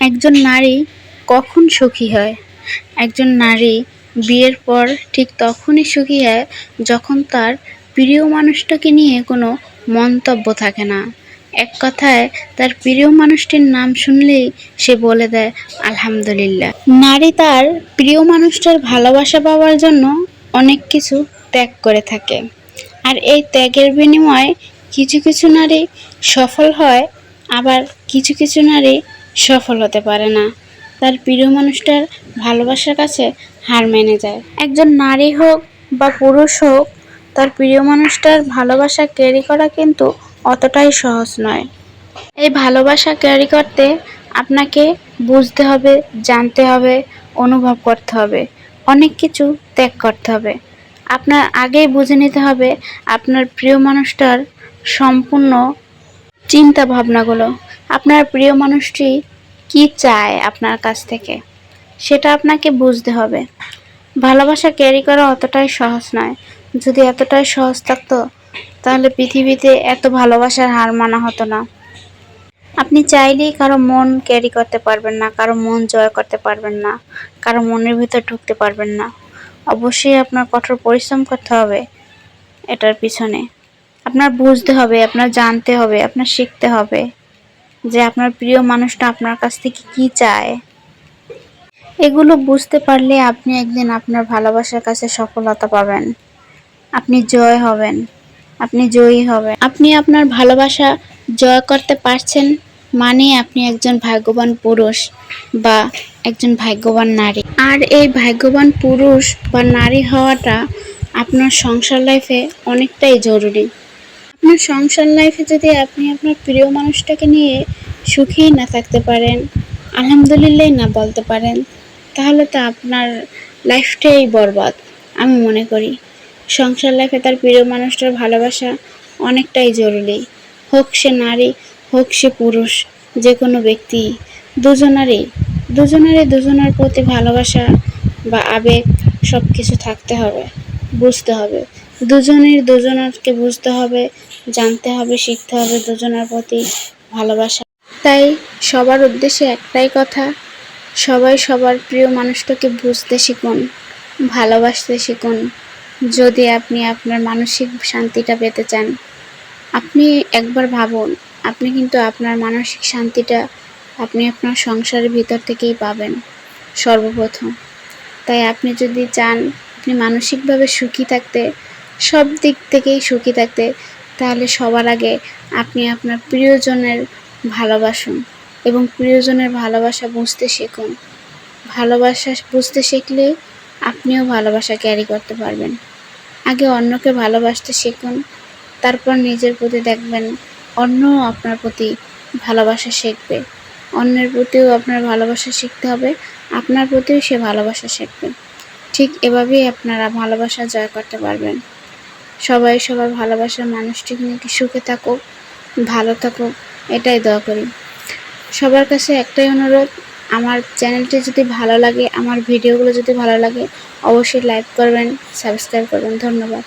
একজন নারী কখন সুখী হয়? একজন নারী বিয়ের পর ঠিক তখনই সুখী হয় যখন তার প্রিয় মানুষটাকে নিয়ে কোনো মন্তব্য থাকে না। এক কথায় তার প্রিয় মানুষটির নাম শুনলেই সে বলে দেয় আলহামদুলিল্লাহ। নারী তার প্রিয় মানুষটার ভালোবাসা পাওয়ার জন্য অনেক কিছু ত্যাগ করে থাকে। আর এই ত্যাগের বিনিময়ে কিছু কিছু নারী সফল হয়, আবার কিছু কিছু নারী সফল হতে পারে না, তার প্রিয় মানুষটার ভালোবাসার কাছে হার মেনে যায়। একজন নারী হোক বা পুরুষ হোক, তার প্রিয় মানুষটার ভালোবাসা ক্যারি করা কিন্তু অতটাই সহজ নয়। এই ভালোবাসা ক্যারি করতে আপনাকে বুঝতে হবে, জানতে হবে, অনুভব করতে হবে, অনেক কিছু ত্যাগ করতে হবে। আপনার আগেই বুঝে নিতে হবে আপনার প্রিয় মানুষটার সম্পূর্ণ চিন্তা ভাবনাগুলো। আপনার প্রিয় মানুষটি কি চায় আপনার কাছ থেকে, সেটা আপনাকে বুঝতে হবে। ভালোবাসা ক্যারি করা অতটাই সহজ নয়। যদি এতটাই সহজ থাকতো তাহলে পৃথিবীতে এত ভালোবাসার হার মানা হতো না। আপনি চাইলেই কারো মন ক্যারি করতে পারবেন না, কারো মন জয় করতে পারবেন না, কারো মনের ভিতর ঢুকতে পারবেন না। অবশ্যই আপনার কঠোর পরিশ্রম করতে হবে এটার পিছনে। আপনার বুঝতে হবে, আপনার জানতে হবে, আপনার শিখতে হবে যে আপনার প্রিয় মানুষটা আপনার কাছ থেকে কি চায়। এগুলো বুঝতে পারলে আপনি একদিন আপনার ভালোবাসার কাছে সফলতা পাবেন, আপনি জয় হবেন, আপনি জয়ী হবেন। আপনি আপনার ভালোবাসা জয় করতে পারছেন মানে আপনি একজন ভাগ্যবান পুরুষ বা একজন ভাগ্যবান নারী। আর এই ভাগ্যবান পুরুষ বা নারী হওয়াটা আপনার সংসার লাইফে অনেকটাই জরুরি। আপনার সংসার লাইফে যদি আপনি আপনার প্রিয় মানুষটাকে নিয়ে সুখী না থাকতে পারেন, আলহামদুলিল্লাহ না বলতে পারেন, তাহলে তো আপনার লাইফটাই বরবাদ। আমি মনে করি সংসার লাইফে তার প্রিয় মানুষটার ভালোবাসা অনেকটাই জরুরি। হোক সে নারী, হোক সে পুরুষ, যে কোনো ব্যক্তি, দুজনারই দুজনের প্রতি ভালোবাসা বা আবেগ সব কিছু থাকতে হবে, বুঝতে হবে। দুজনকে বুঝতে হবে, জানতে হবে, শিখতে হবে দুজনের প্রতি ভালোবাসা। তাই সবার উদ্দেশ্যে একটাই কথা, সবাই সবার প্রিয় মানুষটাকে বুঝতে শিখুন, ভালোবাসতে শিখুন। যদি আপনি আপনার মানসিক শান্তিটা পেতে চান, আপনি একবার ভাবুন, আপনি কিন্তু আপনার মানসিক শান্তিটা আপনি আপনার সংসারের ভিতর থেকেই পাবেন সর্বপ্রথম। তাই আপনি যদি চান আপনি মানসিকভাবে সুখী থাকতে, সব দিক থেকেই সুখী থাকতে, তাহলে সবার আগে আপনি আপনার প্রিয়জনের ভালোবাসুন এবং প্রিয়জনের ভালোবাসা বুঝতে শিখুন। ভালোবাসা বুঝতে শিখলে আপনিও ভালোবাসা ক্যারি করতে পারবেন। আগে অন্যকে ভালোবাসতে শিখুন, তারপর নিজের প্রতি দেখবেন অন্যও আপনার প্রতি ভালোবাসা শিখবে। অন্যের প্রতিও আপনার ভালোবাসা শিখতে হবে, আপনার প্রতিও সে ভালোবাসা শিখবে। ঠিক এভাবেই আপনারা ভালোবাসা জয় করতে পারবেন। সবাই সবার ভালোবাসার মানুষটিকে নিয়ে সুখে থাকুক, ভালো থাকুক, এটাই দোয়া করি। সবার কাছে একটাই অনুরোধ, আমার চ্যানেলটি যদি ভালো লাগে, আমার ভিডিওগুলো যদি ভালো লাগে, অবশ্যই লাইক করবেন, সাবস্ক্রাইব করবেন। ধন্যবাদ।